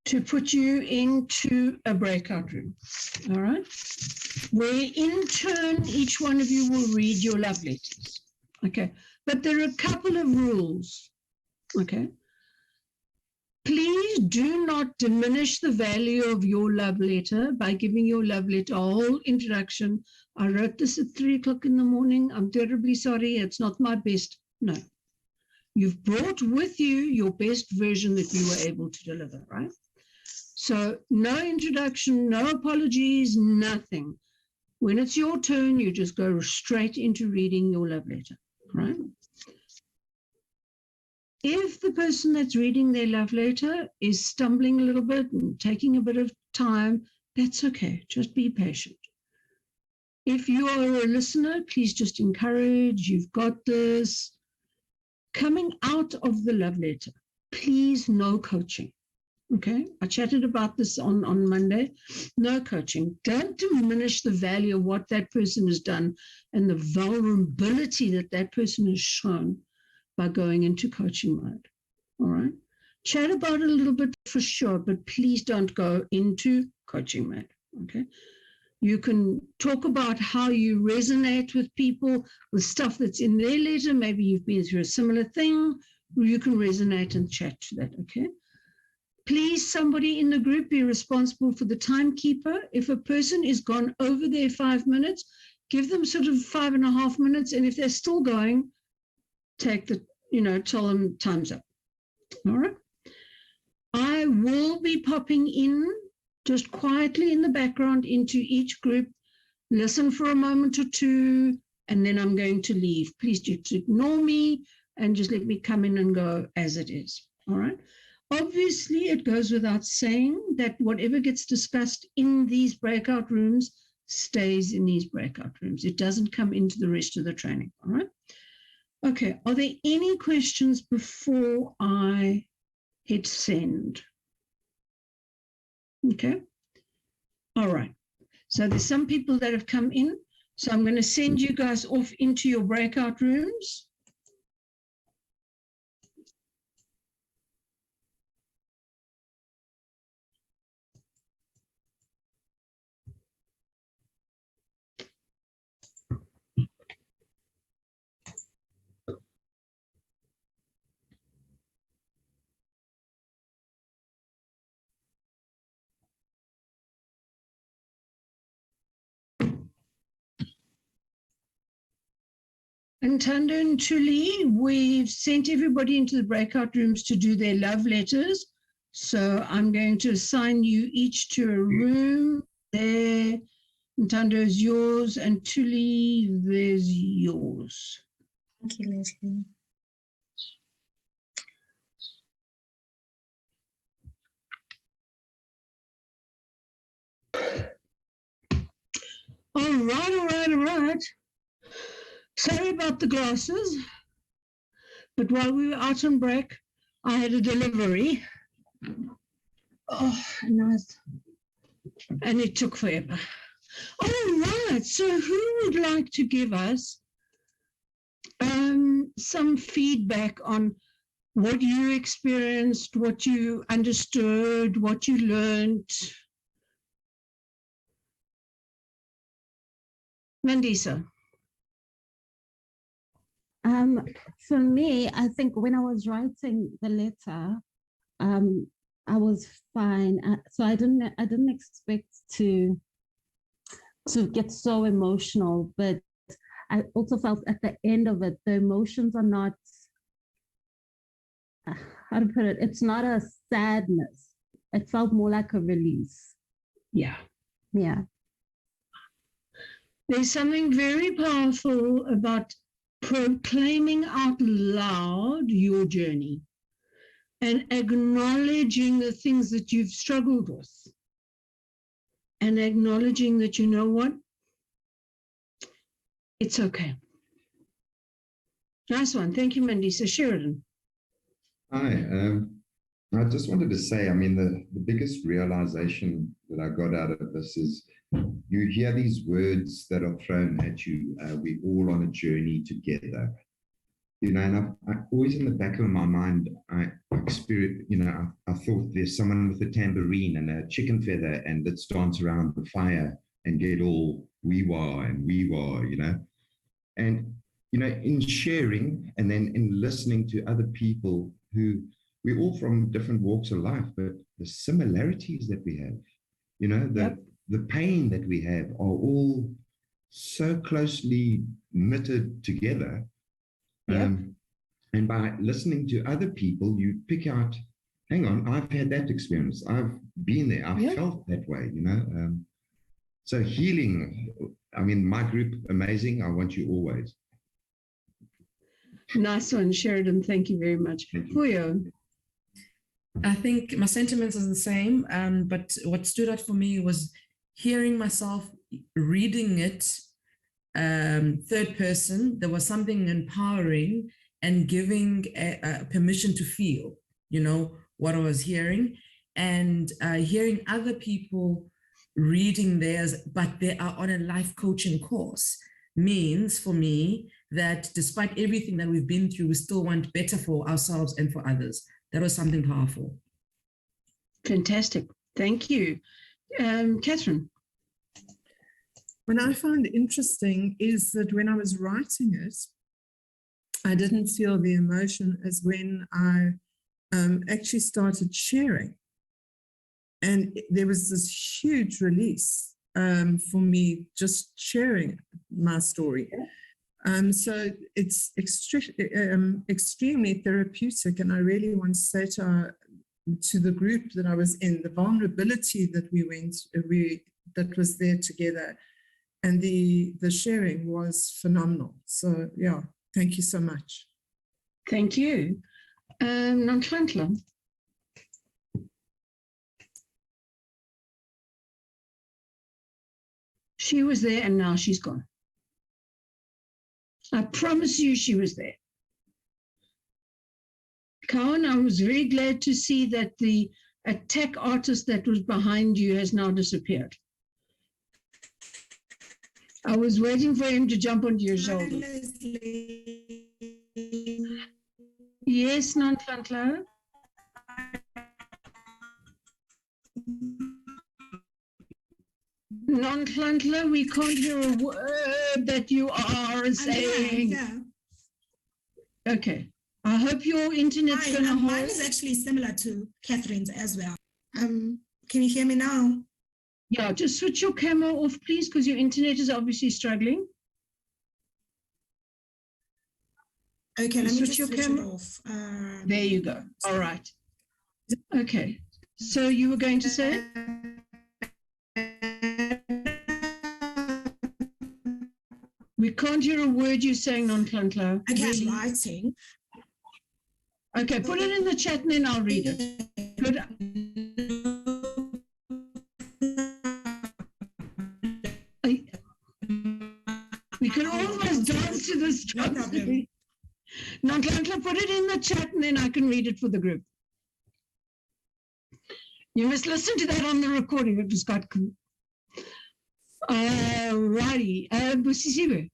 to put you into a breakout room, all right? Where in turn, each one of you will read your love letters, okay? But there are a couple of rules, okay? Please do not diminish the value of your love letter by giving your love letter a whole introduction. I wrote this at 3 o'clock in the morning. I'm terribly sorry. It's not my best. No. You've brought with you your best version that you were able to deliver, right? So no introduction, no apologies, nothing. When it's your turn, you just go straight into reading your love letter, right? If the person that's reading their love letter is stumbling a little bit and taking a bit of time, that's okay. Just be patient. If you are a listener, please just encourage, you've got this. Coming out of the love letter, please no coaching. Okay, I chatted about this on Monday. No coaching. Don't diminish the value of what that person has done and the vulnerability that that person has shown by going into coaching mode. All right. Chat about it a little bit for sure, but please don't go into coaching mode. Okay. You can talk about how you resonate with people, with stuff that's in their letter. Maybe you've been through a similar thing, or you can resonate and chat to that. Okay. Please, somebody in the group be responsible for the timekeeper. If a person is gone over their 5 minutes, give them sort of 5.5 minutes. And if they're still going, take the, tell them time's up. All right. I will be popping in just quietly in the background into each group, listen for a moment or two, and then I'm going to leave. Please just ignore me and just let me come in and go as it is. All right. Obviously, it goes without saying that whatever gets discussed in these breakout rooms stays in these breakout rooms. It doesn't come into the rest of the training. All right. Okay, are there any questions before I hit send? Okay, all right. So there's some people that have come in. So I'm going to send you guys off into your breakout rooms. And Tando and Tuli, we've sent everybody into the breakout rooms to do their love letters. So I'm going to assign you each to a room there. Ntando is yours, and Tuli, there's yours. Thank you, Leslie. All right. Sorry about the glasses, but while we were out on break, I had a delivery. Oh, nice. And it took forever. All right, so who would like to give us some feedback on what you experienced, what you understood, what you learned? Mandisa. For me, I think when I was writing the letter, I was fine. So I didn't expect to get so emotional, but I also felt at the end of it, the emotions are not, how to put it, it's not a sadness. It felt more like a release. Yeah. Yeah. There's something very powerful about proclaiming out loud your journey and acknowledging the things that you've struggled with and acknowledging that, you know what, it's okay. Nice one. Thank you, Mandisa. Sheridan. Hi. I just wanted to say, I mean, the biggest realization that I got out of this is you hear these words that are thrown at you. We're all on a journey together. And I always in the back of my mind, I experience, I thought there's someone with a tambourine and a chicken feather and let's dance around the fire and get all wee-wah and wee-wah. And, in sharing and then in listening to other people who we're all from different walks of life, but the similarities that we have, the pain that we have are all so closely knitted together. And by listening to other people, you pick out, hang on, I've had that experience. I've been there. I've felt that way, So healing, my group, amazing. I want you always. Nice one, Sheridan. Thank you very much. Puyo. I think my sentiments are the same, but what stood out for me was hearing myself reading it third person. There was something empowering and giving permission to feel, what I was hearing, and hearing other people reading theirs, but they are on a life coaching course, means for me that despite everything that we've been through, we still want better for ourselves and for others. That was something powerful. Fantastic. Thank you. Catherine. What I found interesting is that when I was writing it, I didn't feel the emotion as when I actually started sharing. And there was this huge release for me just sharing my story. So it's extremely therapeutic. And I really want to say to the group that I was in, the vulnerability that that was there together, and the sharing was phenomenal. So yeah, thank you so much. Thank you. Nonhlanhla. She was there and now she's gone. I promise you she was there. Kawan, I was very glad to see that the attack artist that was behind you has now disappeared. I was waiting for him to jump onto your shoulder. Yes, Nonhlanhla. Nonhlanhla, we can't hear a word that you are saying. Yeah. Okay. I hope your internet's going to hold. Mine is actually similar to Catherine's as well. Can you hear me now? Yeah, just switch your camera off, please, because your internet is obviously struggling. Okay, let me Switch just your switch it camera. off. There you go. All right. Okay. So you were going to say? We can't hear a word you're saying, Nonhlanhla. Okay, Really? writing. Okay, put it in the chat and then I'll read it. Good. We can almost dance to this. No problem. Nonhlanhla, put it in the chat and then I can read it for the group. You must listen to that on the recording. It was quite cool. Righty. Busisiwe.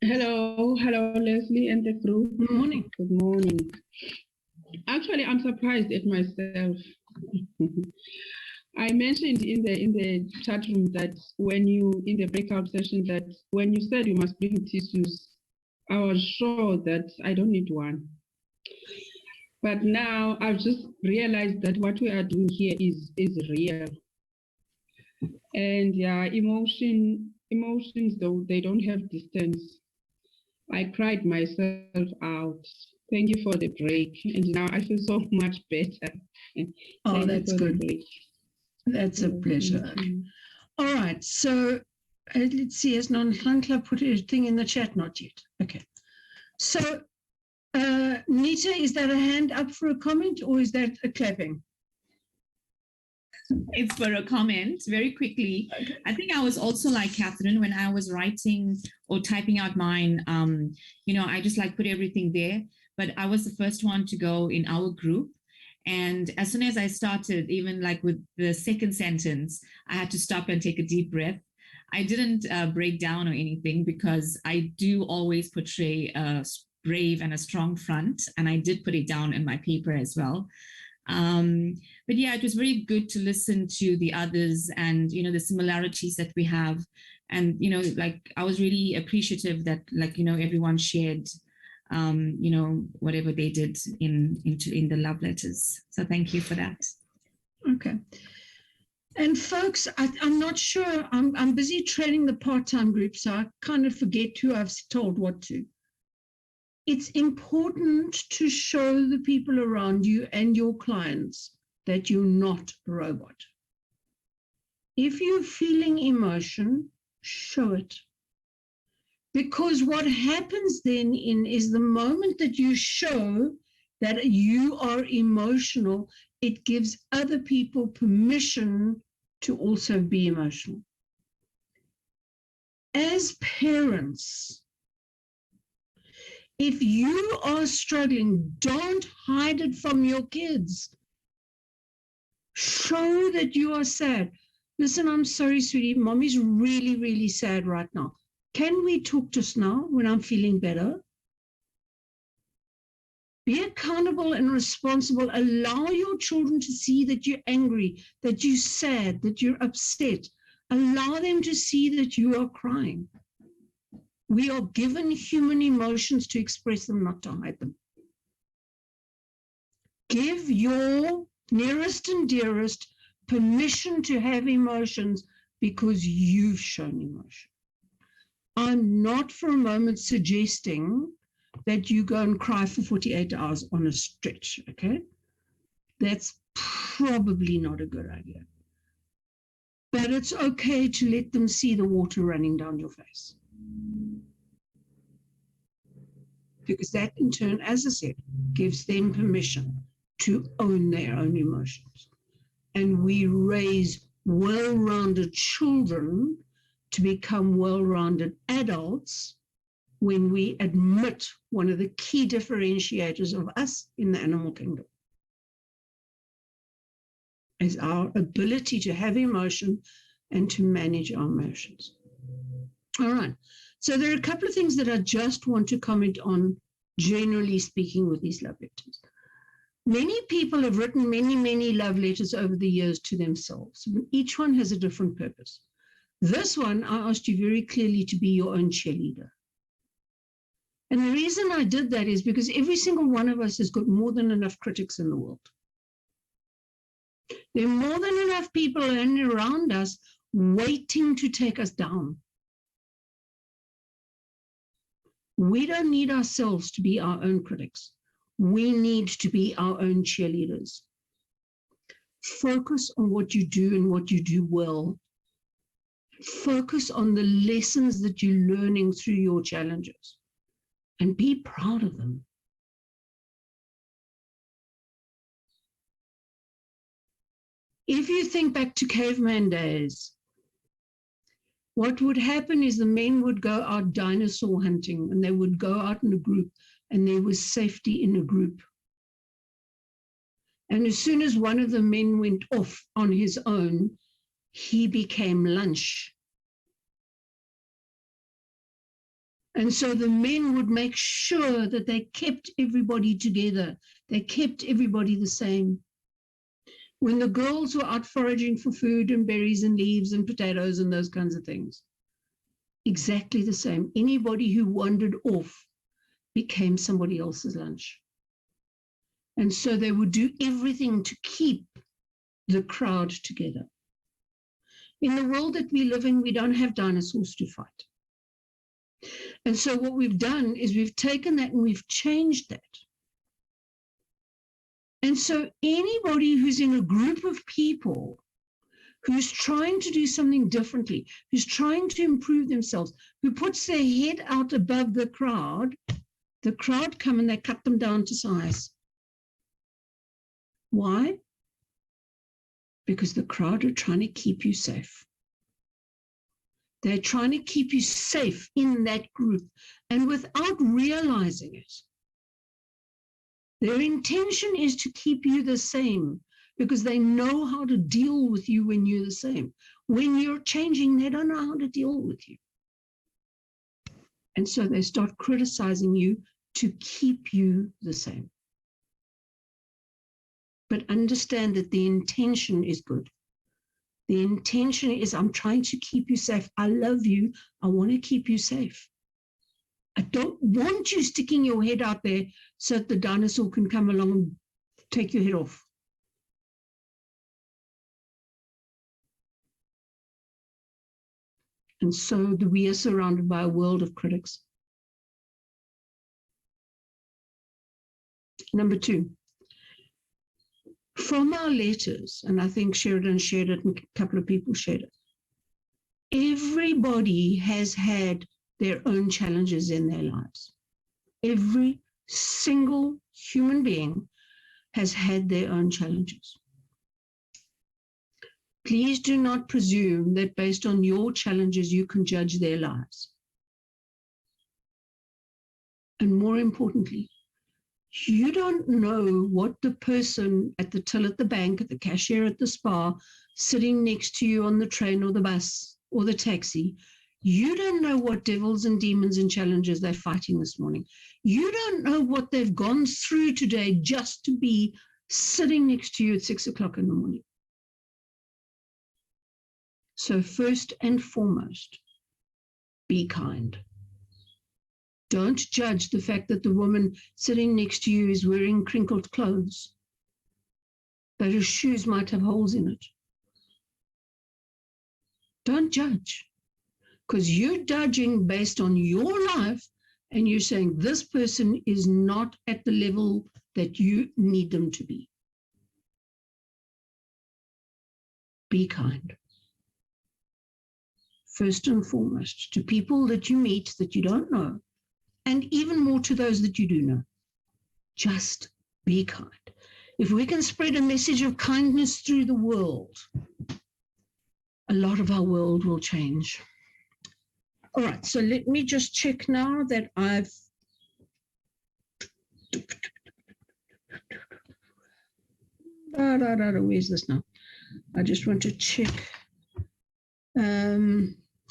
Hello, Leslie and the group. Good morning. Good morning. Actually, I'm surprised at myself. I mentioned in the chat room that when you, in the breakout session, that when you said you must bring tissues, I was sure that I don't need one. But now I've just realized that what we are doing here is real. And yeah, emotions, though, they don't have distance. I cried myself out. Thank you for the break. And now I feel so much better. Oh, that's good. That's a pleasure. All right. So let's see. Has Nonhlanhla put a thing in the chat? Not yet. Okay. So Nita, is that a hand up for a comment or is that a clapping? It's for a comment very quickly. Okay. I think I was also like Catherine when I was writing or typing out mine. I just put everything there. But I was the first one to go in our group. And as soon as I started, even with the second sentence, I had to stop and take a deep breath. I didn't break down or anything because I do always portray a brave and a strong front. And I did put it down in my paper as well. But yeah, it was very good to listen to the others and, you know, the similarities that we have. And, you know, like I was really appreciative that, like, you know, everyone shared, you know, whatever they did in the love letters. So thank you for that. Okay. And folks, I'm not sure, I'm busy training the part-time group, so I kind of forget who I've told what to. It's important to show the people around you and your clients that you're not a robot. If you're feeling emotion, show it. Because what happens then is the moment that you show that you are emotional, it gives other people permission to also be emotional. As parents, if you are struggling, don't hide it from your kids. Show that you are sad. Listen, I'm sorry, sweetie. Mommy's really, really sad right now. Can we talk just now when I'm feeling better? Be accountable and responsible. Allow your children to see that you're angry, that you're sad, that you're upset. Allow them to see that you are crying. We are given human emotions to express them, not to hide them. Give your nearest and dearest permission to have emotions because you've shown emotion. I'm not for a moment suggesting that you go and cry for 48 hours on a stretch, okay? That's probably not a good idea. But it's okay to let them see the water running down your face. Because that in turn, as I said, gives them permission to own their own emotions. And we raise well-rounded children to become well-rounded adults when we admit one of the key differentiators of us in the animal kingdom is our ability to have emotion and to manage our emotions. All right. So there are a couple of things that I just want to comment on, generally speaking, with these love letters. Many people have written many, many love letters over the years to themselves. Each one has a different purpose. This one, I asked you very clearly to be your own cheerleader. And the reason I did that is because every single one of us has got more than enough critics in the world. There are more than enough people around us waiting to take us down. We don't need ourselves to be our own critics. We need to be our own cheerleaders. Focus on what you do and what you do well. Focus on the lessons that you're learning through your challenges and be proud of them. If you think back to caveman days, what would happen is the men would go out dinosaur hunting and they would go out in a group and there was safety in a group. And as soon as one of the men went off on his own, he became lunch. And so the men would make sure that they kept everybody together. They kept everybody the same. When the girls were out foraging for food and berries and leaves and potatoes and those kinds of things, exactly the same. Anybody who wandered off became somebody else's lunch. And so they would do everything to keep the crowd together. In the world that we live in, we don't have dinosaurs to fight. And so what we've done is we've taken that and we've changed that. And so anybody who's in a group of people who's trying to do something differently, who's trying to improve themselves, who puts their head out above the crowd come and they cut them down to size. Why? Because the crowd are trying to keep you safe. They're trying to keep you safe in that group. And without realizing it, their intention is to keep you the same. because they know how to deal with you when you're the same. When you're changing, they don't know how to deal with you. And so they start criticizing you to keep you the same. But understand that the intention is good. The intention is, I'm trying to keep you safe. I love you. I want to keep you safe. I don't want you sticking your head out there so that the dinosaur can come along and take your head off. And so we are surrounded by a world of critics. Number 2, from our letters, and I think Sheridan shared it and a couple of people shared it, everybody has had their own challenges in their lives. Every single human being has had their own challenges. Please do not presume that based on your challenges, you can judge their lives. And more importantly, you don't know what the person at the till at the bank, at the cashier at the spa, sitting next to you on the train or the bus or the taxi, you don't know what devils and demons and challenges they're fighting this morning. You don't know what they've gone through today just to be sitting next to you at 6 o'clock in the morning. So first and foremost, be kind. Don't judge the fact that the woman sitting next to you is wearing crinkled clothes, that her shoes might have holes in it. Don't judge, because you're judging based on your life, and you're saying this person is not at the level that you need them to be. Be kind. First and foremost, to people that you meet that you don't know, and even more to those that you do know. Just be kind. If we can spread a message of kindness through the world, a lot of our world will change. All right, so let me just check now that I've where's this now? I just want to check.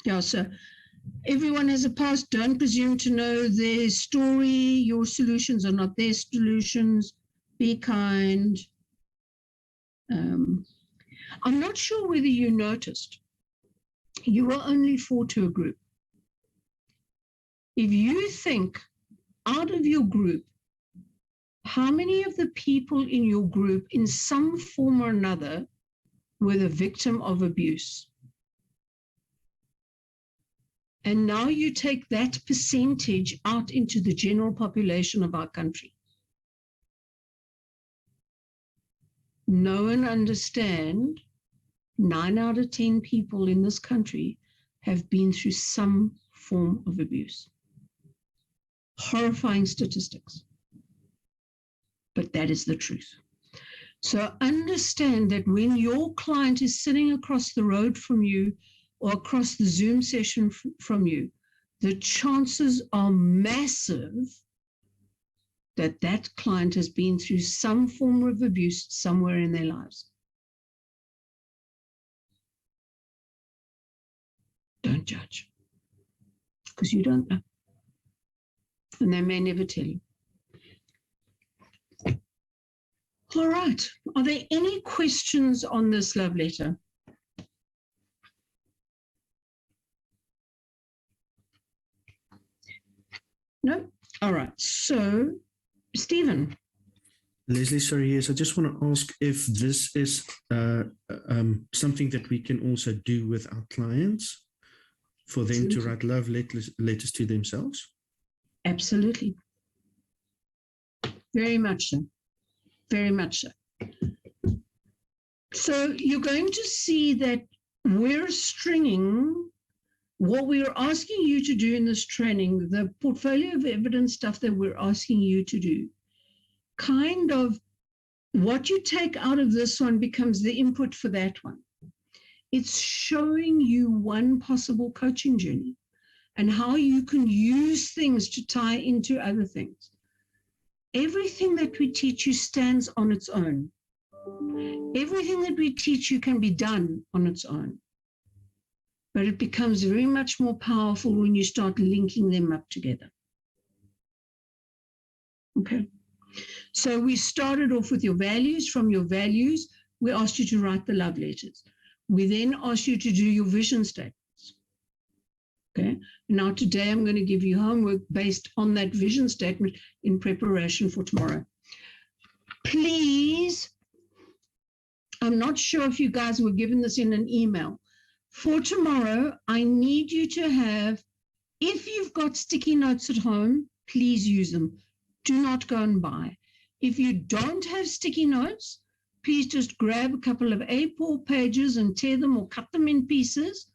Yeah, so everyone has a past. Don't presume to know their story. Your solutions are not their solutions. Be kind. I'm not sure whether you noticed, you were only 4 to a group. If you think out of your group, how many of the people in your group in some form or another were the victim of abuse? And now you take that percentage out into the general population of our country. Know and understand 9 out of 10 people in this country have been through some form of abuse. Horrifying statistics. But that is the truth. So understand that when your client is sitting across the road from you or across the Zoom session from you, the chances are massive that that client has been through some form of abuse somewhere in their lives. Don't judge, because you don't know. And they may never tell you. All right. Are there any questions on this love letter? No? All right. So, Stephen. Leslie, sorry, yes, I just want to ask if this is something that we can also do with our clients, for them to write love letters to themselves? Absolutely. Very much so. Very much so. So you're going to see that we're stringing what we're asking you to do in this training, the portfolio of evidence stuff that we're asking you to do. Kind of what you take out of this one becomes the input for that one. It's showing you one possible coaching journey and how you can use things to tie into other things. Everything that we teach you stands on its own. Everything that we teach you can be done on its own, but it becomes very much more powerful when you start linking them up together. Okay. So we started off with your values. From your values, we asked you to write the love letters. We then asked you to do your vision statements. Okay. Now today I'm going to give you homework based on that vision statement in preparation for tomorrow. Please, I'm not sure if you guys were given this in an email. For tomorrow, I need you to have, if you've got sticky notes at home, please use them. Do not go and buy. If you don't have sticky notes, please just grab a couple of A4 pages and tear them or cut them in pieces.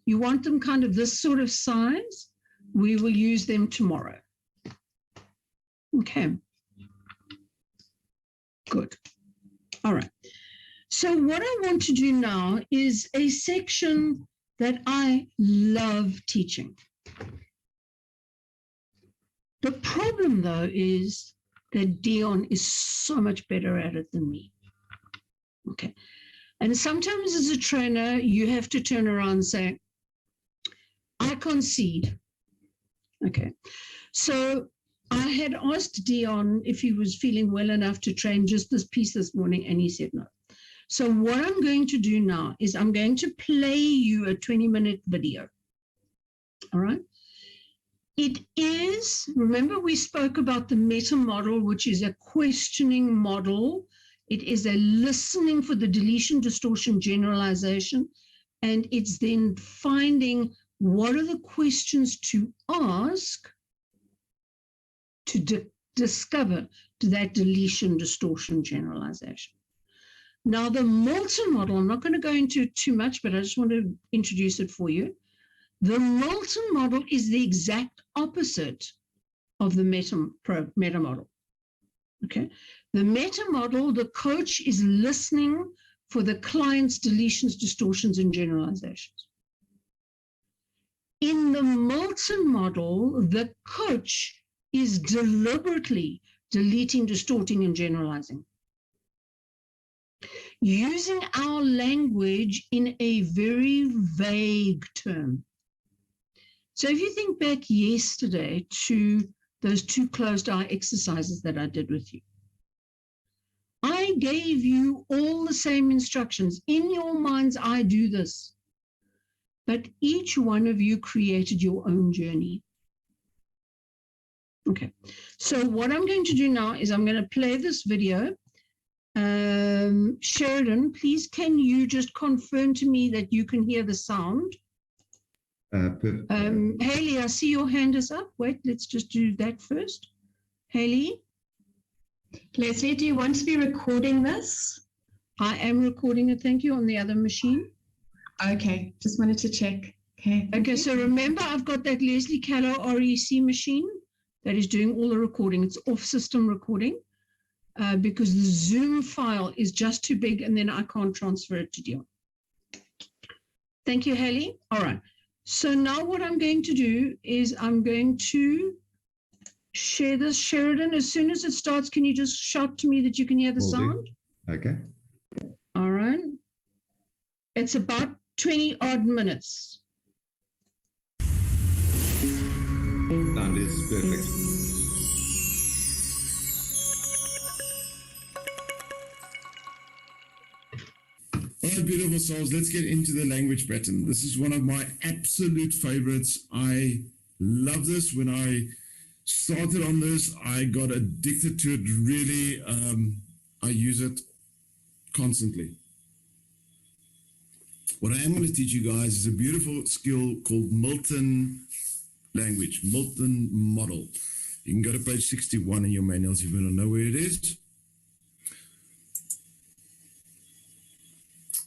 You want them kind of this sort of size. We will use them tomorrow. Okay. Good. All right. So what I want to do now is a section that I love teaching. The problem, though, is that Dion is so much better at it than me. Okay. And sometimes as a trainer, you have to turn around and say, I concede. Okay. So I had asked Dion if he was feeling well enough to train just this piece this morning, and he said no. So what I'm going to do now is I'm going to play you a 20-minute video. All right. It is, remember we spoke about the meta model, which is a questioning model. It is a listening for the deletion, distortion, generalization. And it's then finding what are the questions to ask to discover that deletion, distortion, generalization. Now, the Milton model, I'm not going to go into too much, but I just want to introduce it for you. The Milton model is the exact opposite of the meta model. Okay. The meta model, the coach is listening for the client's deletions, distortions, and generalizations. In the Milton model, the coach is deliberately deleting, distorting, and generalizing, using our language in a very vague term. So if you think back yesterday to those 2 closed eye exercises that I did with you, I gave you all the same instructions. In your mind's eye, do this. But each one of you created your own journey. Okay, so what I'm going to do now is I'm going to play this video. Sheridan, please, can you just confirm to me that you can hear the sound? Haley, I see your hand is up. Wait, let's just do that first. Haley? Leslie, do you want to be recording this? I am recording it, thank you, on the other machine. Okay, just wanted to check. Okay. Okay, so remember I've got that Leslie Callow REC machine that is doing all the recording. It's off-system recording because the Zoom file is just too big and then I can't transfer it to Dion. Thank you, Haley. All right. So now what I'm going to do is I'm going to share this. Sheridan, as soon as it starts, can you just shout to me that you can hear the sound? Okay. All right. It's about 20 odd minutes. Sound is perfect. All right, beautiful souls, let's get into the language pattern. This is one of my absolute favorites. I love this. When I started on this, I got addicted to it really. I use it constantly. What I am going to teach you guys is a beautiful skill called Milton language, Milton model. You can go to page 61 in your manuals if you want to know where it is.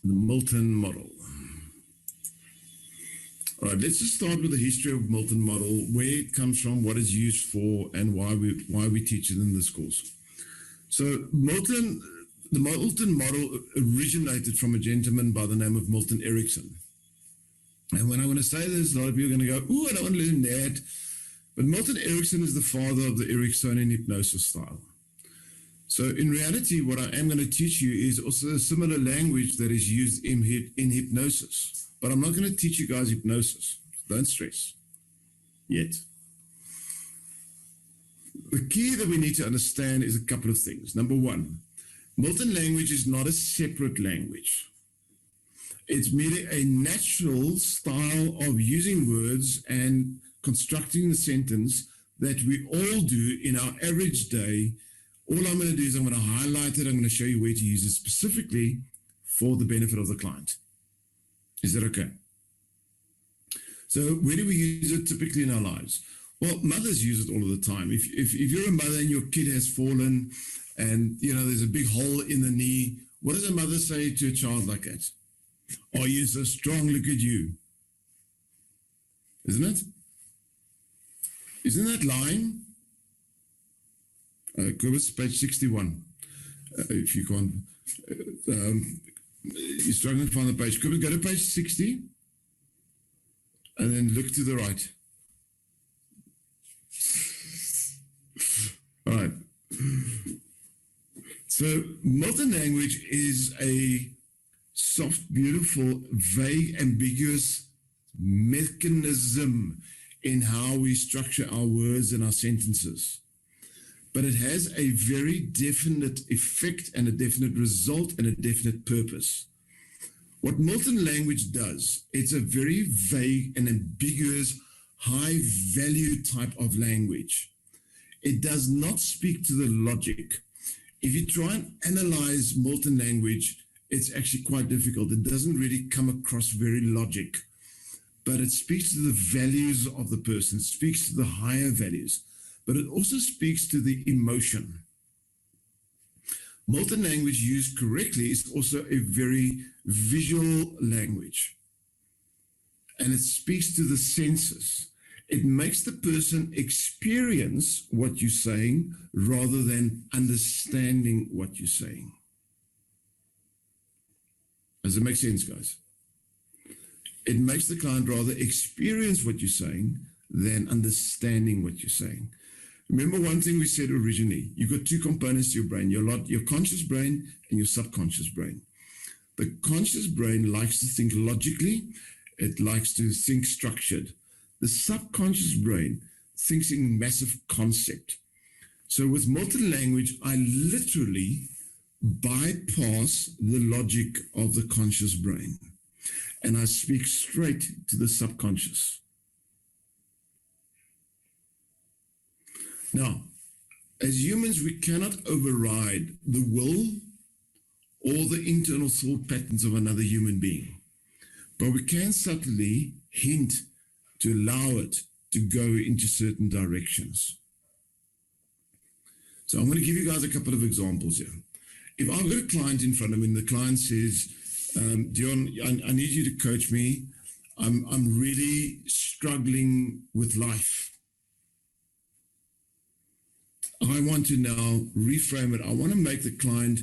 The Milton model. All right, let's just start with the history of Milton model, where it comes from, what it's used for, and why we teach it in this course. So the Milton model originated from a gentleman by the name of Milton Erickson. And when I'm going to say this, a lot of people are going to go, "Ooh, I don't want to learn that." But Milton Erickson is the father of the Ericksonian hypnosis style. So in reality, what I am going to teach you is also a similar language that is used in hypnosis. But I'm not going to teach you guys hypnosis. Don't stress yet. The key that we need to understand is a couple of things. Number one, Milton language is not a separate language. It's merely a natural style of using words and constructing the sentence that we all do in our average day. All I'm going to do is I'm going to highlight it. I'm going to show you where to use it specifically for the benefit of the client. Is that okay? So where do we use it typically in our lives? Well, mothers use it all of the time. If you're a mother and your kid has fallen and, you know, there's a big hole in the knee, what does a mother say to a child like that? Oh, you're so strong, look at you. Isn't it? Isn't that lying? Kobus, page 61. If you can't, you're struggling to find the page. Kobus, go to page 60 and then look to the right. All right. So Milton language is a soft, beautiful, vague, ambiguous mechanism in how we structure our words and our sentences. But it has a very definite effect and a definite result and a definite purpose. What Milton language does, it's a very vague and ambiguous, high value type of language. It does not speak to the logic. If you try and analyze Milton language, it's actually quite difficult. It doesn't really come across very logic, but it speaks to the values of the person, it speaks to the higher values, but it also speaks to the emotion. Milton language used correctly is also a very visual language, and it speaks to the senses. It makes the person experience what you're saying rather than understanding what you're saying. Does it make sense, guys? It makes the client rather experience what you're saying than understanding what you're saying. Remember one thing we said originally, you've got two components to your brain, your conscious brain and your subconscious brain. The conscious brain likes to think logically, it likes to think structured. The subconscious brain thinks in massive concept. So with Milton language, I literally bypass the logic of the conscious brain and I speak straight to the subconscious. Now, as humans, we cannot override the will or the internal thought patterns of another human being, but we can subtly hint to allow it to go into certain directions. So I'm going to give you guys a couple of examples here. If I've got a client in front of me and the client says, Dion, I need you to coach me. I'm really struggling with life. I want to now reframe it. I want to make the client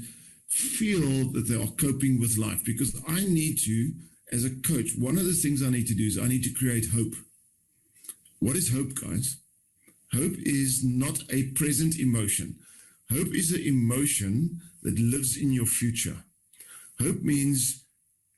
feel that they are coping with life, because I need to, as a coach, one of the things I need to do is I need to create hope. What is hope, guys? Hope is not a present emotion. Hope is an emotion that lives in your future. Hope means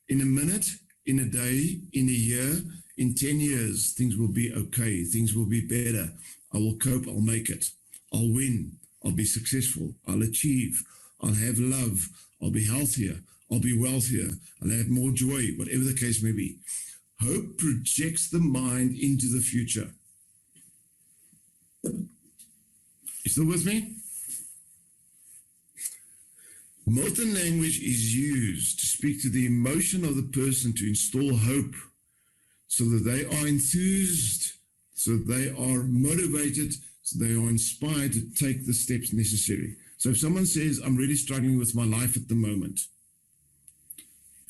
in a minute, in a day, in a year, in 10 years, things will be okay. Things will be better. I will cope. I'll make it. I'll win. I'll be successful. I'll achieve. I'll have love. I'll be healthier. I'll be wealthier. I'll have more joy, whatever the case may be. Hope projects the mind into the future. You still with me? Milton language is used to speak to the emotion of the person to install hope so that they are enthused, so they are motivated, so they are inspired to take the steps necessary. So if someone says, I'm really struggling with my life at the moment,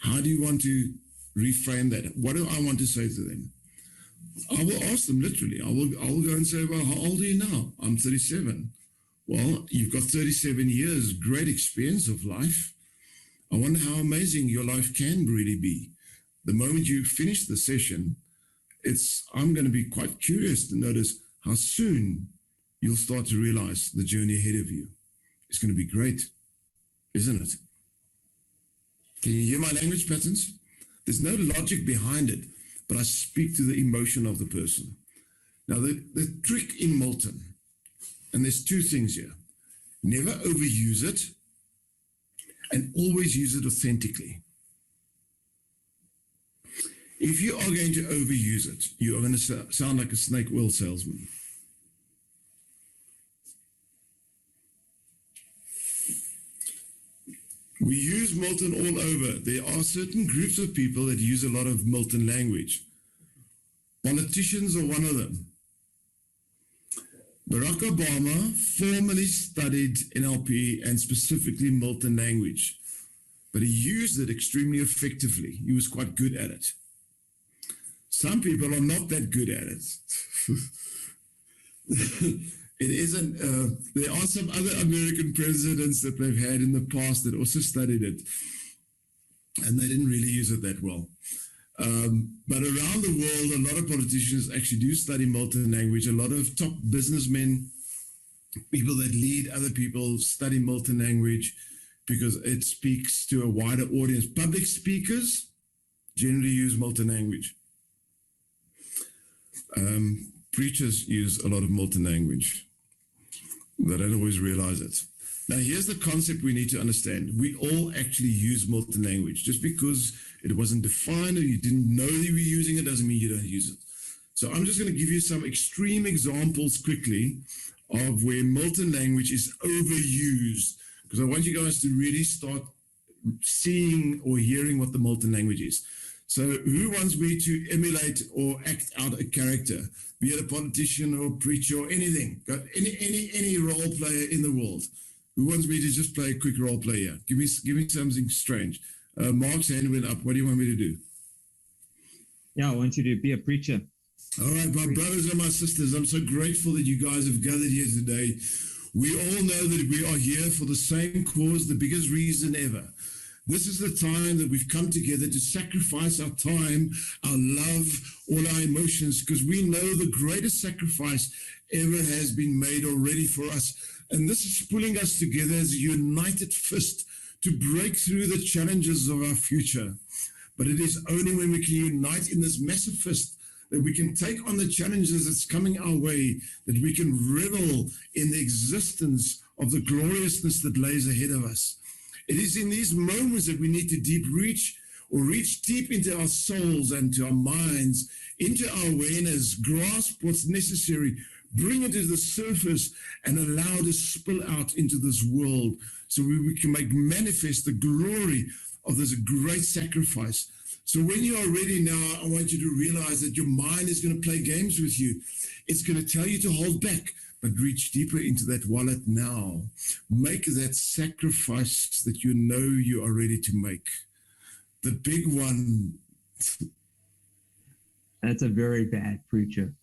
how do you want to reframe that? What do I want to say to them? I will ask them literally. I will go and say, well, how old are you now? I'm 37. Well, you've got 37 years, great experience of life. I wonder how amazing your life can really be. The moment you finish the session, I'm going to be quite curious to notice how soon you'll start to realize the journey ahead of you. is going to be great, isn't it? Can you hear my language patterns? There's no logic behind it, but I speak to the emotion of the person. Now, the trick in Milton, and there's two things here. Never overuse it and always use it authentically. If you are going to overuse it, you are going to sound like a snake oil salesman. We use Milton all over. There are certain groups of people that use a lot of Milton language. Politicians are one of them. Barack Obama formally studied NLP and specifically Milton language, but he used it extremely effectively. He was quite good at it. Some people are not that good at it. It isn't, there are some other American presidents that they've had in the past that also studied it, and they didn't really use it that well. But around the world, a lot of politicians actually do study Milton language. A lot of top businessmen, people that lead other people, study Milton language because it speaks to a wider audience. Public speakers generally use Milton language. Preachers use a lot of Milton language. They don't always realize it. Now, here's the concept we need to understand. We all actually use Milton language. Just because it wasn't defined or you didn't know that you were using it doesn't mean you don't use it. So I'm just going to give you some extreme examples quickly of where Milton language is overused, because I want you guys to really start seeing or hearing what the Milton language is. So who wants me to emulate or act out a character, be it a politician or a preacher or anything? Got any role player in the world? Who wants me to just play a quick role play here? Give me something strange. Mark's hand went up. What do you want me to do? Yeah, I want you to be a preacher. All right, my brothers and my sisters, I'm so grateful that you guys have gathered here today. We all know that we are here for the same cause, the biggest reason ever. This is the time that we've come together to sacrifice our time, our love, all our emotions, because we know the greatest sacrifice ever has been made already for us. And this is pulling us together as a united fist to break through the challenges of our future. But it is only when we can unite in this massive fist that we can take on the challenges that's coming our way, that we can revel in the existence of the gloriousness that lays ahead of us. It is in these moments that we need to reach deep into our souls and to our minds, into our awareness, grasp what's necessary, bring it to the surface and allow it to spill out into this world so we can make manifest the glory of this great sacrifice. So when you are ready now, I want you to realize that your mind is going to play games with you. It's going to tell you to hold back, but reach deeper into that wallet now. Make that sacrifice that you know you are ready to make. The big one. That's a very bad preacher.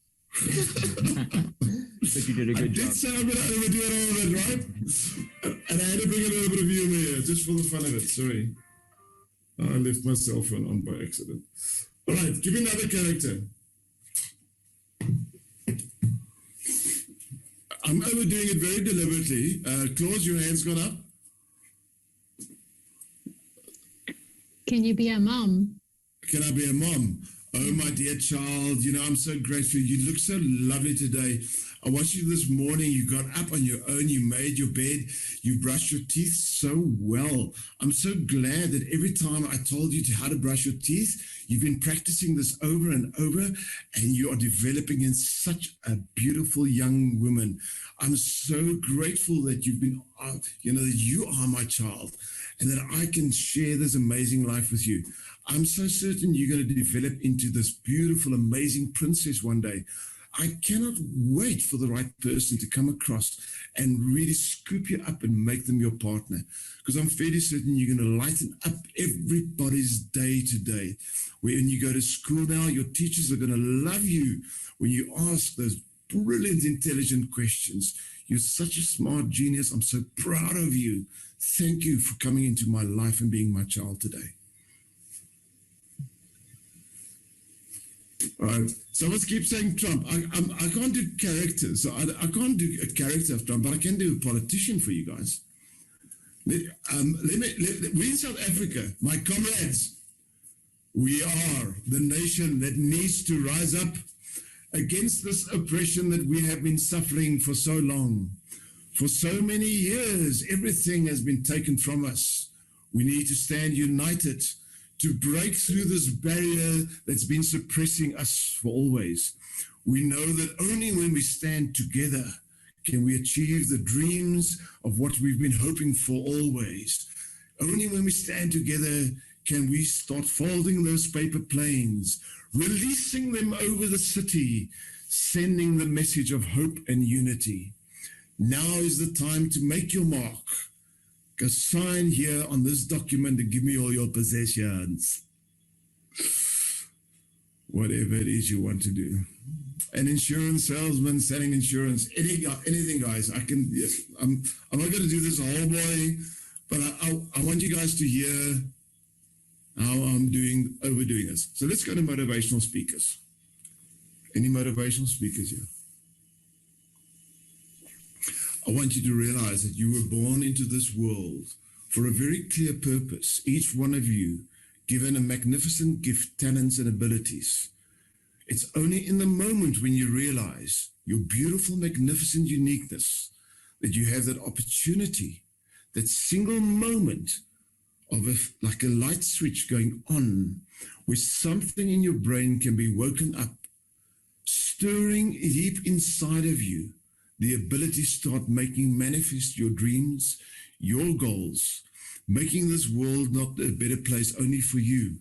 But you did a good job. I did say I'm going to overdo it a little bit, right? And I had to bring a little bit of humor here, just for the fun of it. Sorry. I left my cell phone on by accident. All right, give me another character. I'm overdoing it very deliberately. Claus, your hand's gone up. Can you be a mom? Can I be a mom? Oh, my dear child, you know, I'm so grateful. You look so lovely today. I watched you this morning. You got up on your own. You made your bed. You brushed your teeth so well. I'm so glad that every time I told you how to brush your teeth, you've been practicing this over and over, and you are developing in such a beautiful young woman. I'm so grateful that you've been, you know, that you are my child and that I can share this amazing life with you. I'm so certain you're going to develop into this beautiful, amazing princess one day. I cannot wait for the right person to come across and really scoop you up and make them your partner, because I'm fairly certain you're going to lighten up everybody's day today. When you go to school now, your teachers are going to love you when you ask those brilliant, intelligent questions. You're such a smart genius. I'm so proud of you. Thank you for coming into my life and being my child today. All right. Someone keeps saying Trump. I can't do characters. So I can't do a character of Trump, but I can do a politician for you guys. We in South Africa, my comrades, we are the nation that needs to rise up against this oppression that we have been suffering for so long. For so many years, everything has been taken from us. We need to stand united to break through this barrier that's been suppressing us for always. We know that only when we stand together can we achieve the dreams of what we've been hoping for always. Only when we stand together can we start folding those paper planes, releasing them over the city, sending the message of hope and unity. Now is the time to make your mark. Go sign here on this document and give me all your possessions. Whatever it is you want to do. An insurance salesman selling insurance, anything, guys. I'm not going to do this whole morning, but I want you guys to hear how I'm overdoing this. So let's go to motivational speakers. Any motivational speakers here? I want you to realize that you were born into this world for a very clear purpose. Each one of you given a magnificent gift, talents, and abilities. It's only in the moment when you realize your beautiful, magnificent uniqueness that you have that opportunity, that single moment of like a light switch going on, where something in your brain can be woken up, stirring deep inside of you, the ability to start making manifest your dreams, your goals, making this world not a better place only for you,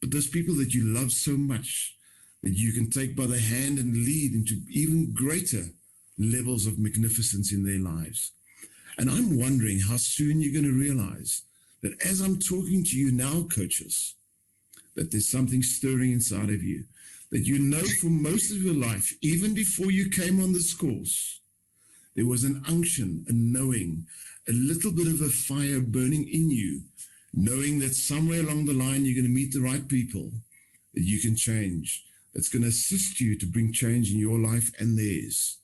but those people that you love so much that you can take by the hand and lead into even greater levels of magnificence in their lives. And I'm wondering how soon you're going to realize that as I'm talking to you now, coaches, that there's something stirring inside of you, that you know for most of your life, even before you came on this course, there was an unction, a knowing, a little bit of a fire burning in you, knowing that somewhere along the line you're going to meet the right people that you can change, that's going to assist you to bring change in your life and theirs.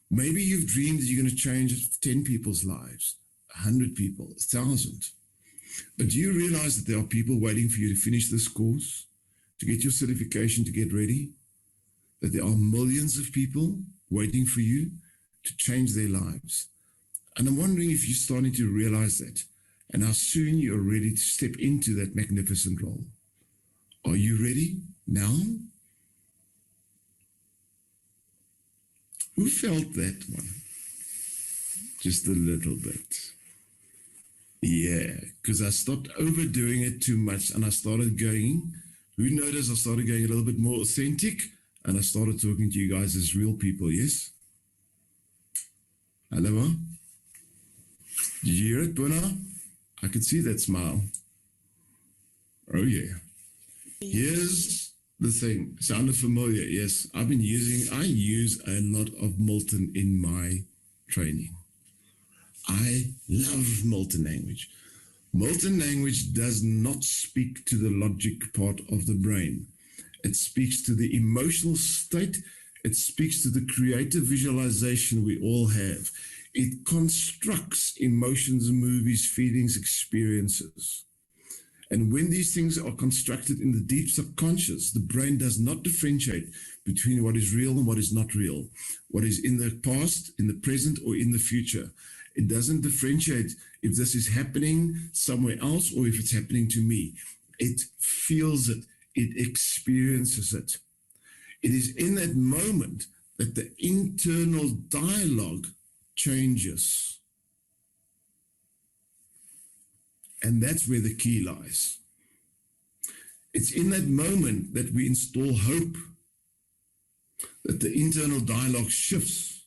Maybe you've dreamed that you're going to change 10 people's lives, 100 people, 1,000. But do you realize that there are people waiting for you to finish this course, to get your certification, to get ready? That there are millions of people waiting for you to change their lives. And I'm wondering if you're starting to realize that and how soon you're ready to step into that magnificent role. Are you ready now? Who felt that one? Just a little bit. Yeah, because I stopped overdoing it too much and I started going, who noticed I started going a little bit more authentic and I started talking to you guys as real people, yes? Hello? Did you hear it, Bona? I could see that smile. Oh yeah. Here's the thing. Sounded familiar? Yes. I use a lot of Milton in my training. I love Milton language. Milton language does not speak to the logic part of the brain. It speaks to the emotional state. It speaks to the creative visualization we all have. It constructs emotions, movies, feelings, experiences. And when these things are constructed in the deep subconscious, the brain does not differentiate between what is real and what is not real, what is in the past, in the present, or in the future. It doesn't differentiate if this is happening somewhere else or if it's happening to me. It feels it. It experiences it. It is in that moment that the internal dialogue changes. And that's where the key lies. It's in that moment that we install hope, that the internal dialogue shifts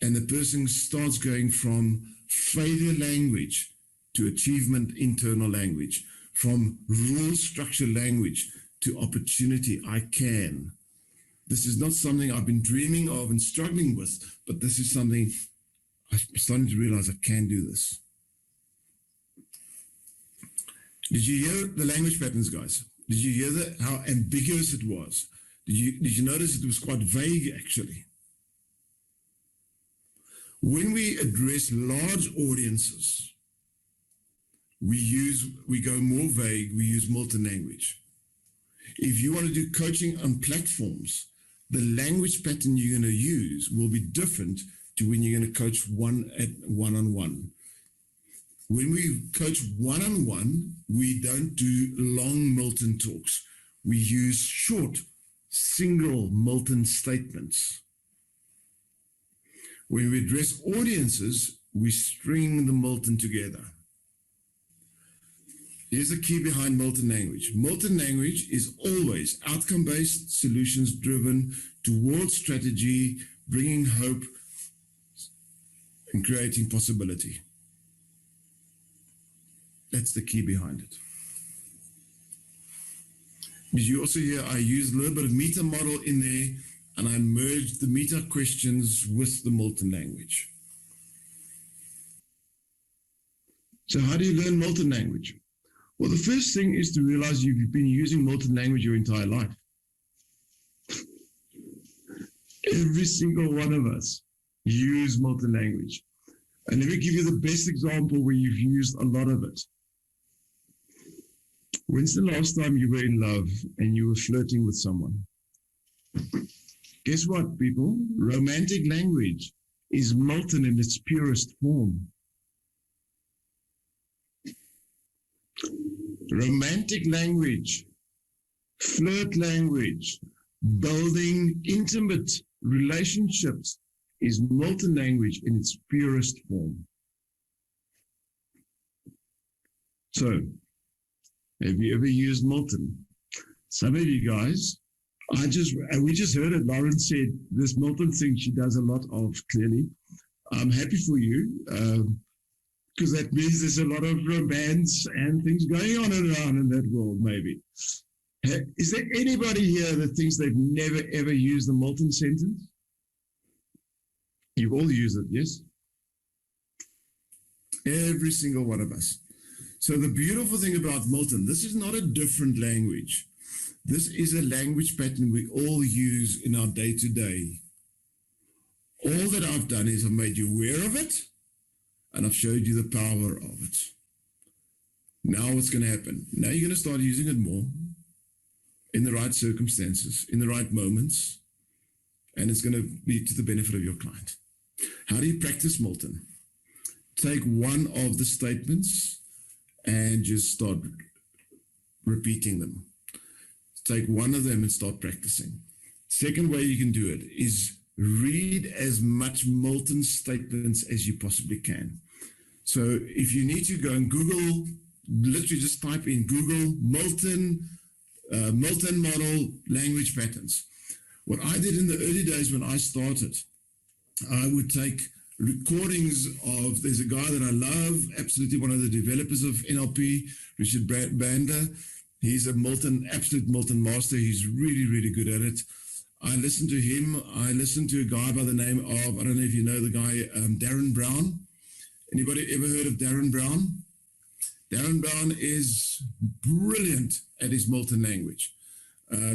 and the person starts going from failure language to achievement internal language, from rule structure language to opportunity. I can. This is not something I've been dreaming of and struggling with, but this is something I'm starting to realize I can do this. Did you hear the language patterns, guys? Did you hear how ambiguous it was? Did you notice it was quite vague, actually? When we address large audiences, we go more vague, we use Milton language. If you want to do coaching on platforms, the language pattern you're going to use will be different to when you're going to coach one-on-one. When we coach one-on-one, we don't do long Milton talks. We use short, single Milton statements. When we address audiences, we string the Milton together. Here's the key behind Milton language. Milton language is always outcome-based, solutions-driven, towards strategy, bringing hope, and creating possibility. That's the key behind it. Did you also hear I used a little bit of meta model in there, and I merged the meta questions with the Milton language. So how do you learn Milton language? Well, the first thing is to realize you've been using Milton language your entire life. Every single one of us use Milton language. And let me give you the best example where you've used a lot of it. When's the last time you were in love and you were flirting with someone? Guess what, people? Romantic language is Milton in its purest form. Romantic language, flirt language, building intimate relationships is Milton language in its purest form. So, have you ever used Milton? Some of you guys, we just heard it. Lauren said this Milton thing she does a lot of, clearly. I'm happy for you, because that means there's a lot of romance and things going on and around in that world, maybe. Is there anybody here that thinks they've never, ever used the Milton sentence? You've all used it, yes? Every single one of us. So the beautiful thing about Milton, this is not a different language. This is a language pattern we all use in our day-to-day. All that I've done is I've made you aware of it, and I've showed you the power of it. Now what's going to happen? Now you're going to start using it more in the right circumstances, in the right moments, and it's going to be to the benefit of your client. How do you practice Milton? Take one of the statements and just start repeating them. Take one of them and start practicing. Second way you can do it is read as much Milton statements as you possibly can. So if you need to go and Google, literally just type in Google Milton model language patterns. What I did in the early days when I started, I would take recordings of, there's a guy that I love, absolutely one of the developers of NLP, Richard Bander. He's a absolute Milton master. He's really, really good at it. I listened to him. I listened to a guy by the name of, I don't know if you know the guy, Darren Brown. Anybody ever heard of Darren Brown? Darren Brown is brilliant at his Milton language.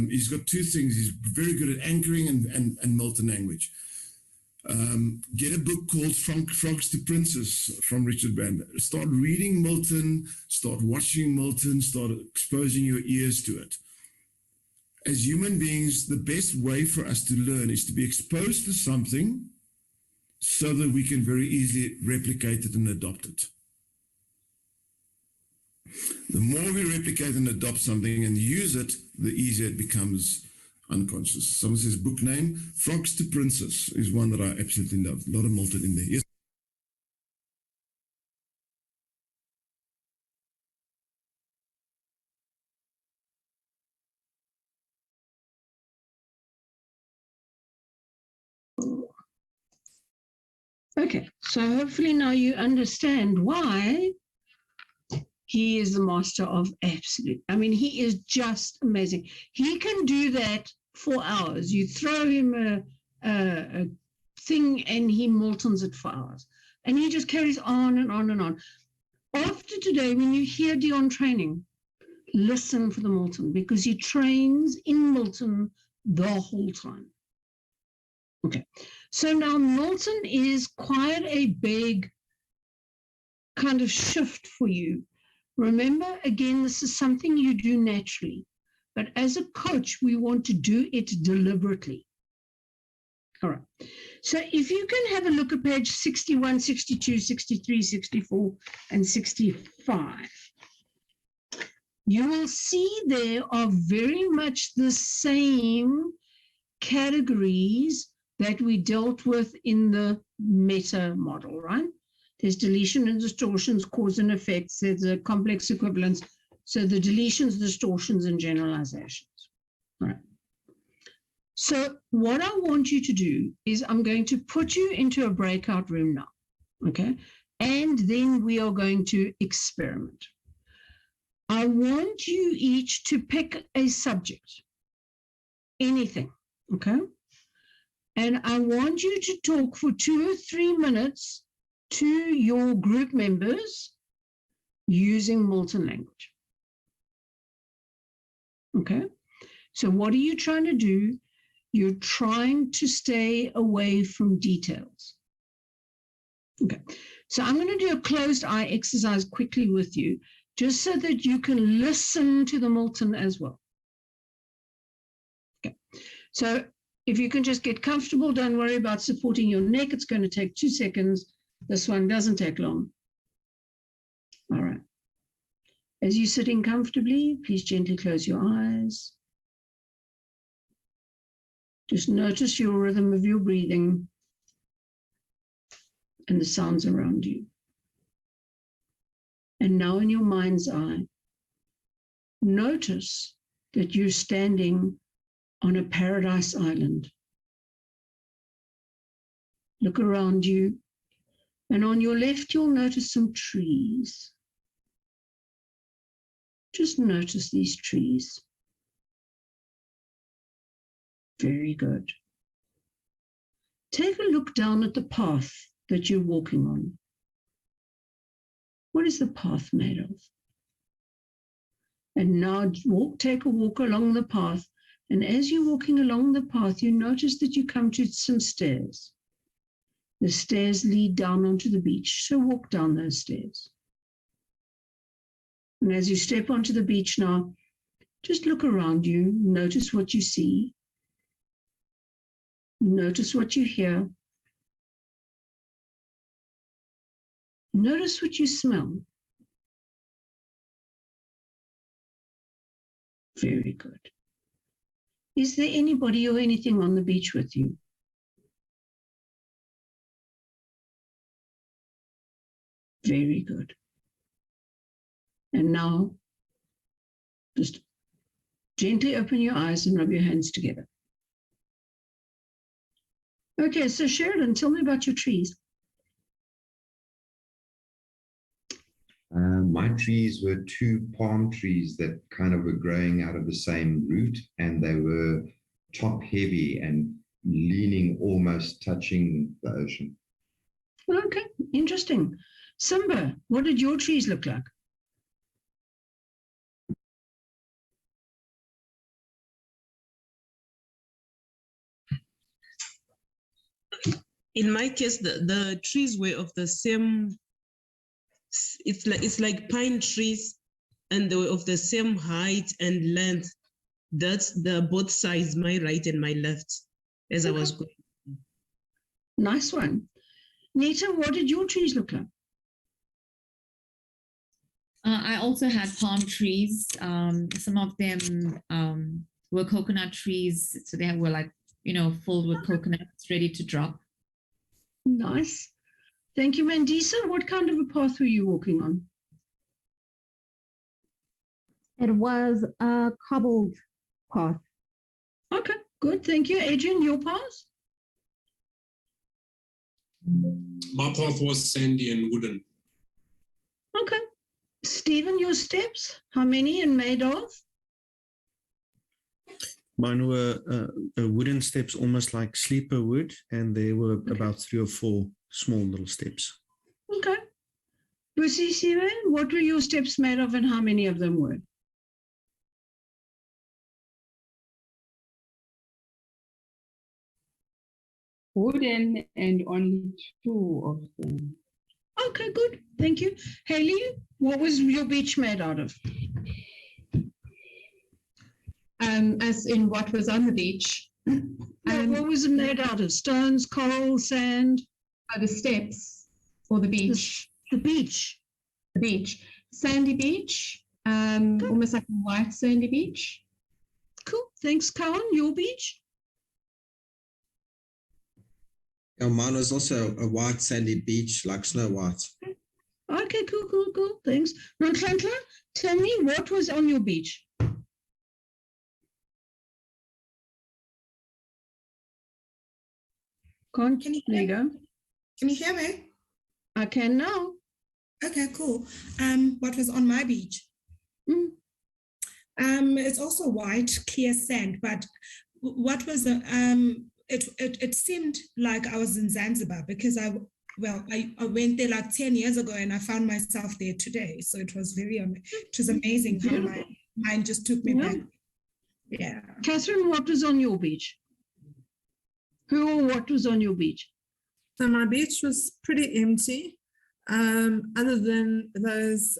He's got two things. He's very good at anchoring and Milton language. Get a book called Frogs to Princes from Richard Bander. Start reading Milton, start watching Milton, start exposing your ears to it. As human beings, the best way for us to learn is to be exposed to something so that we can very easily replicate it and adopt it. The more we replicate and adopt something and use it, the easier it becomes unconscious. Someone says book name, Frogs to Princes is one that I absolutely love. A lot of Milton in there. Yes. Okay, so hopefully now you understand why he is the master of absolute. I mean, he is just amazing. He can do that for hours. You throw him a thing and he Miltons it for hours. And he just carries on and on and on. After today, when you hear Dion training, listen for the Milton, because he trains in Milton the whole time. Okay, so now Milton is quite a big kind of shift for you. Remember, again, this is something you do naturally, but as a coach, we want to do it deliberately. All right. So if you can have a look at page 61, 62, 63, 64, and 65, you will see there are very much the same categories that we dealt with in the meta model, right? There's deletion and distortions, cause and effects, there's a complex equivalence. So the deletions, distortions, and generalizations. All right. So what I want you to do is I'm going to put you into a breakout room now, okay? And then we are going to experiment. I want you each to pick a subject, anything, okay? And I want you to talk for 2 or 3 minutes to your group members using Milton language. Okay? So what are you trying to do? You're trying to stay away from details. Okay. So I'm going to do a closed eye exercise quickly with you, just so that you can listen to the Milton as well. Okay. So if you can just get comfortable, don't worry about supporting your neck. It's going to take 2 seconds. This one doesn't take long. All right. As you're sitting comfortably, please gently close your eyes. Just notice your rhythm of your breathing and the sounds around you. And now in your mind's eye, notice that you're standing on a paradise island. Look around you, and on your left, you'll notice some trees. Just notice these trees. Very good. Take a look down at the path that you're walking on. What is the path made of? And now take a walk along the path. And as you're walking along the path, you notice that you come to some stairs. The stairs lead down onto the beach, so walk down those stairs. And as you step onto the beach now, just look around you, notice what you see, notice what you hear, notice what you smell. Very good. Is there anybody or anything on the beach with you? Very good. And now, just gently open your eyes and rub your hands together. Okay, so Sheridan, tell me about your trees. My trees were 2 palm trees that kind of were growing out of the same root, and they were top heavy and leaning, almost touching the ocean. Okay, interesting. Simba, what did your trees look like? In my case, the trees were of the same, it's like pine trees, and they were of the same height and length. That's the both sides, my right and my left, as Okay. I was going. Nice one. Nita, what did your trees look like? I also had palm trees. Some of them were coconut trees, so they were like, filled with coconuts, ready to drop. Nice. Thank you, Mandisa. What kind of a path were you walking on? It was a cobbled path. Okay, good. Thank you. Adrian, your path? My path was sandy and wooden. Okay. Stephen, your steps? How many and made of? Mine were wooden steps, almost like sleeper wood, and there were about 3 or 4 small little steps. Okay. Busi Siwe, what were your steps made of and how many of them were? Wooden and only 2 of them. Okay, good. Thank you. Haley, what was your beach made out of? As in what was on the beach. What was it made out of? Stones, coral, sand? The steps or the beach. The beach. The beach. Sandy beach. Almost like a white sandy beach. Cool. Thanks, Cowan. Your beach? Yeah, mine was also a white sandy beach, like Snow White. Okay, cool. Thanks. Rantlantla, tell me what was on your beach? Can you there you go. Can you hear me? I can now. Okay, cool. What was on my beach? It's also white, clear sand, but what was it seemed like I was in Zanzibar because I went there like 10 years ago and I found myself there today. So it was amazing how my mind just took me back. Yeah. Catherine, what was on your beach? Who or what was on your beach? So my beach was pretty empty, other than those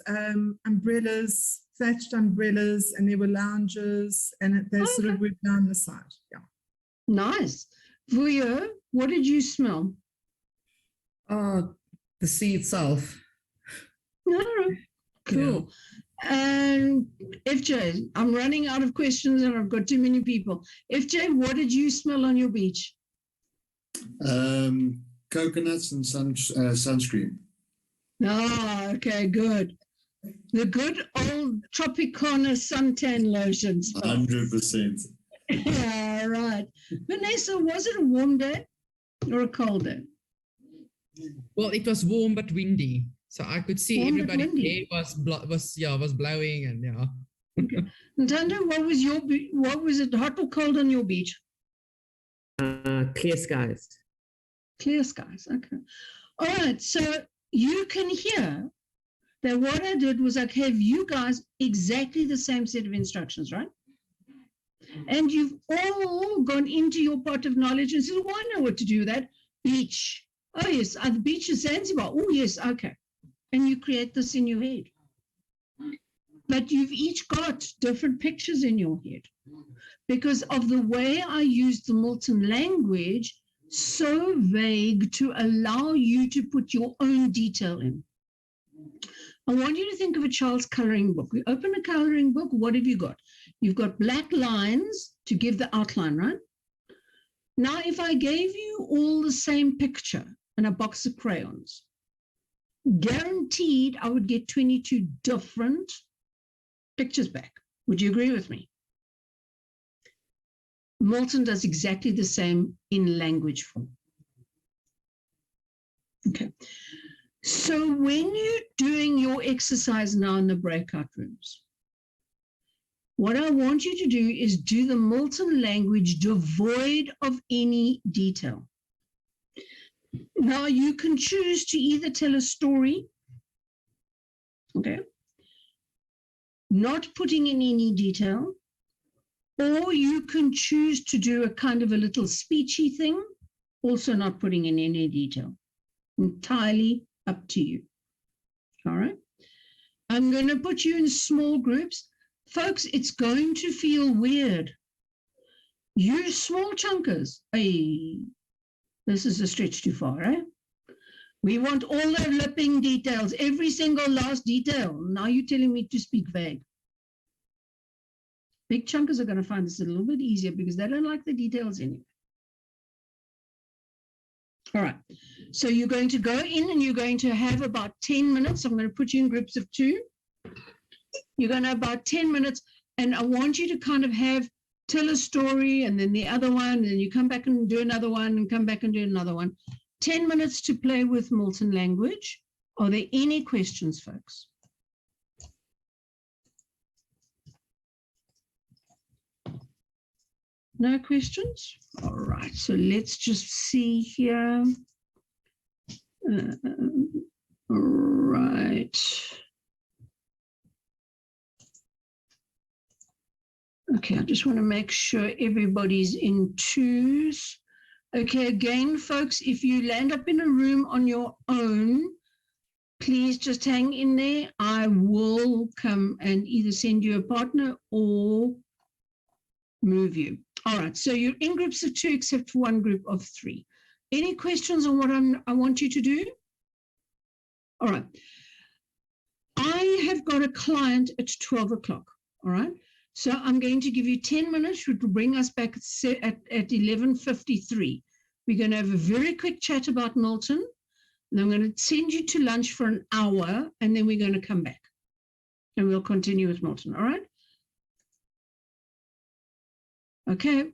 umbrellas, thatched umbrellas, and there were lounges, and they sort of went down the side. Yeah. Nice. Vuyo, what did you smell? The sea itself. No. Cool. And FJ, I'm running out of questions and I've got too many people. FJ, what did you smell on your beach? Coconuts and sunscreen. Oh, okay, good. The good old Tropicana suntan lotion smell. 100%. All right. Vanessa, was it a warm day or a cold day? Well, it was warm but windy, so I could see Warm but everybody there was blowing and yeah. Ntando, what was it, hot or cold on your beach? Clear skies. Clear skies, okay. All right, so you can hear that what I did was I gave you guys exactly the same set of instructions, right? And you've all gone into your pot of knowledge and said, well, I know what to do with that. Beach. Oh, yes, the beach is Zanzibar. Oh, yes, okay. And you create this in your head. But you've each got different pictures in your head because of the way I used the Milton language, so vague to allow you to put your own detail in. I want you to think of a child's coloring book. We open a coloring book. What have you got? You've got black lines to give the outline, right? Now, if I gave you all the same picture and a box of crayons, guaranteed I would get 22 different pictures back. Would you agree with me? Milton does exactly the same in language form. Okay. So when you're doing your exercise now in the breakout rooms, what I want you to do is do the Milton language devoid of any detail. Now you can choose to either tell a story, okay, not putting in any detail, or you can choose to do a kind of a little speechy thing, also not putting in any detail. Entirely up to you. All right. I'm going to put you in small groups. Folks, it's going to feel weird. You small chunkers. Hey, this is a stretch too far, right? We want all the lipping details, every single last detail. Now you're telling me to speak vague. Big chunkers are going to find this a little bit easier because they don't like the details anyway. All right, so you're going to go in and you're going to have about 10 minutes. I'm going to put you in groups of 2. You're going to have about 10 minutes, and I want you to kind of tell a story and then the other one, and then you come back and do another one and come back and do another one. 10 minutes to play with Milton language. Are there any questions, folks? No questions? All right, so let's just see here. All right. Okay, I just want to make sure everybody's in 2s. Okay, again, folks, if you land up in a room on your own, Please just hang in there. I will come and either send you a partner or move you. All right, so you're in groups of 2 except for one group of 3. Any questions on what I want you to do? All right. I have got a client at 12 o'clock, all right? So I'm going to give you 10 minutes, which will bring us back at 11:53. We're going to have a very quick chat about Milton, and I'm going to send you to lunch for an hour, and then we're going to come back, and we'll continue with Milton, all right? Okay.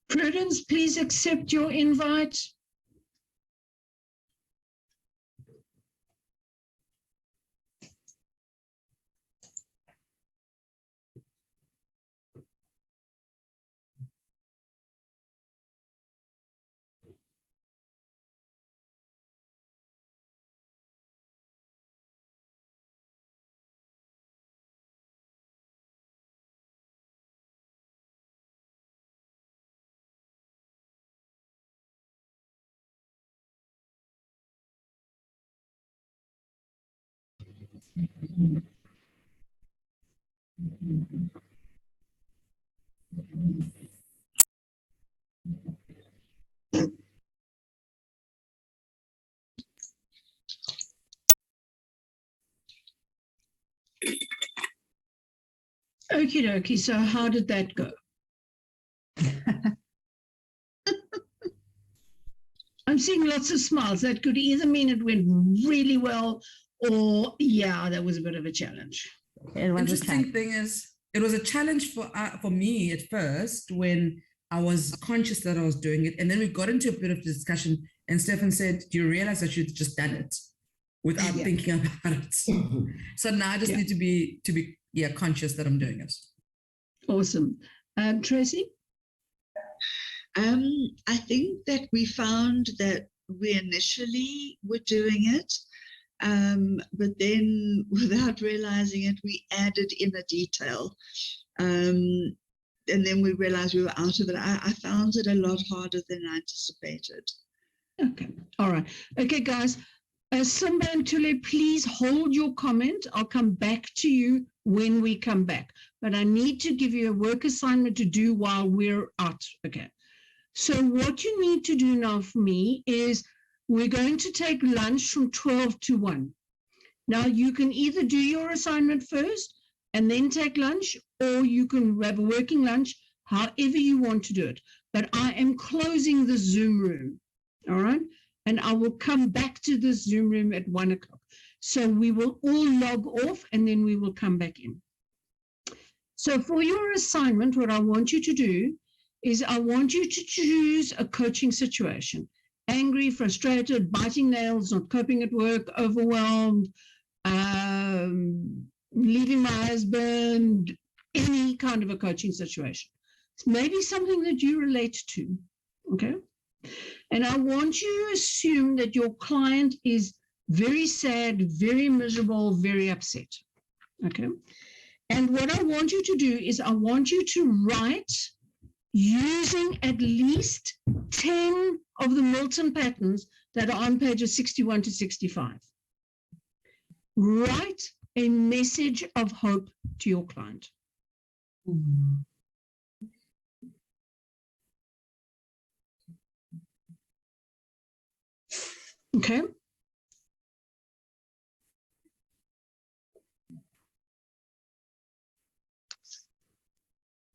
Prudence, please accept your invite. Okie dokie, so how did that go? I'm seeing lots of smiles. That could either mean it went really well or, yeah, that was a bit of a challenge. Interesting thing is, it was a challenge for me at first when I was conscious that I was doing it. And then we got into a bit of discussion and Stefan said, do you realize I should have just done it without thinking about it? So now I just need to be conscious that I'm doing it. Awesome. Tracy? I think that we found that we initially were doing it, but then without realizing it, we added in a detail. And then we realized we were out of it. I found it a lot harder than I anticipated. Okay. All right. Okay, guys. Simba and Tule, please hold your comment. I'll come back to you when we come back. But I need to give you a work assignment to do while we're out. Okay. So what you need to do now for me is we're going to take lunch from 12 to 1. Now, you can either do your assignment first and then take lunch, or you can have a working lunch, however you want to do it. But I am closing the Zoom room, all right? And I will come back to the Zoom room at 1 o'clock. So we will all log off and then we will come back in. So for your assignment, what I want you to do is I want you to choose a coaching situation. Angry, frustrated, biting nails, not coping at work, overwhelmed, leaving my husband, any kind of a coaching situation. It's maybe something that you relate to, okay? And I want you to assume that your client is very sad, very miserable, very upset, okay? And what I want you to do is I want you to write using at least 10 of the Milton patterns that are on pages 61 to 65. Write a message of hope to your client. Okay.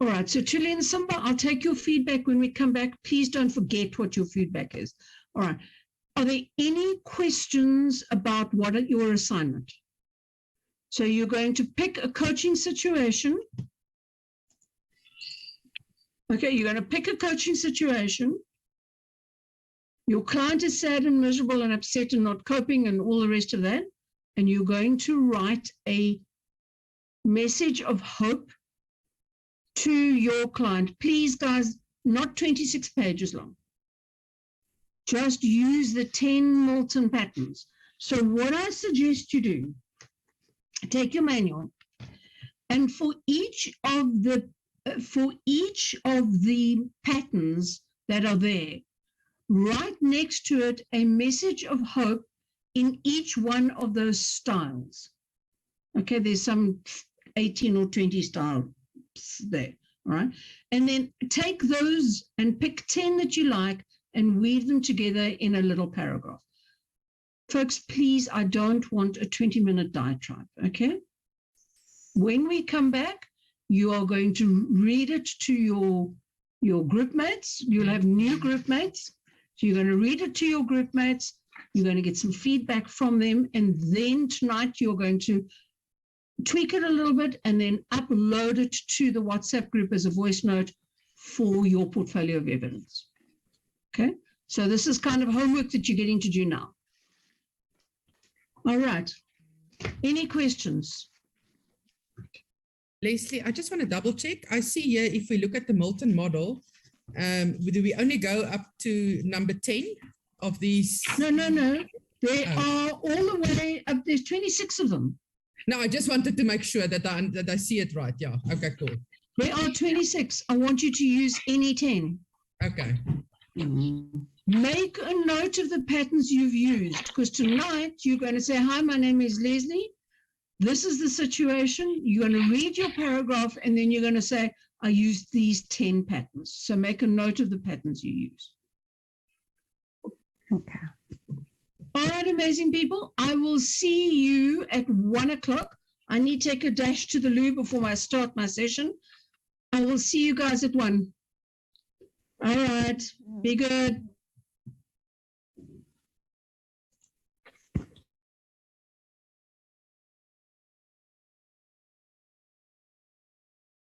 All right, so Tuli and Simba, I'll take your feedback when we come back. Please don't forget what your feedback is. All right. Are there any questions about your assignment? So you're going to pick a coaching situation. Okay, you're going to pick a coaching situation. Your client is sad and miserable and upset and not coping and all the rest of that. And you're going to write a message of hope to your client. Please, guys, not 26 pages long. Just use the 10 Milton patterns. So what I suggest you do, take your manual, and for each of the patterns that are there, write next to it a message of hope in each one of those styles. Okay, there's some 18 or 20 styles there, all right? And then take those and pick 10 that you like and weave them together in a little paragraph. Folks, please, I don't want a 20-minute diatribe, okay? When we come back, you are going to read it to your group mates. You'll have new group mates. So you're going to read it to your group mates. You're going to get some feedback from them. And then tonight, you're going to tweak it a little bit and then upload it to the WhatsApp group as a voice note for your portfolio of evidence. Okay, so this is kind of homework that you're getting to do now. All right, any questions? Leslie, I just want to double check. I see here, if we look at the Milton model, do we only go up to number 10 of these? No. There are all the way up. There's 26 of them. No, I just wanted to make sure that I see it right. Yeah. Okay, cool. There are 26. I want you to use any 10. Okay. Make a note of the patterns you've used, because tonight you're going to say, hi, my name is Leslie. This is the situation. You're going to read your paragraph and then you're going to say, I used these 10 patterns. So make a note of the patterns you use. Okay. All right, amazing people. I will see you at 1 o'clock. I need to take a dash to the loo before I start my session. I will see you guys at 1. All right. Be good.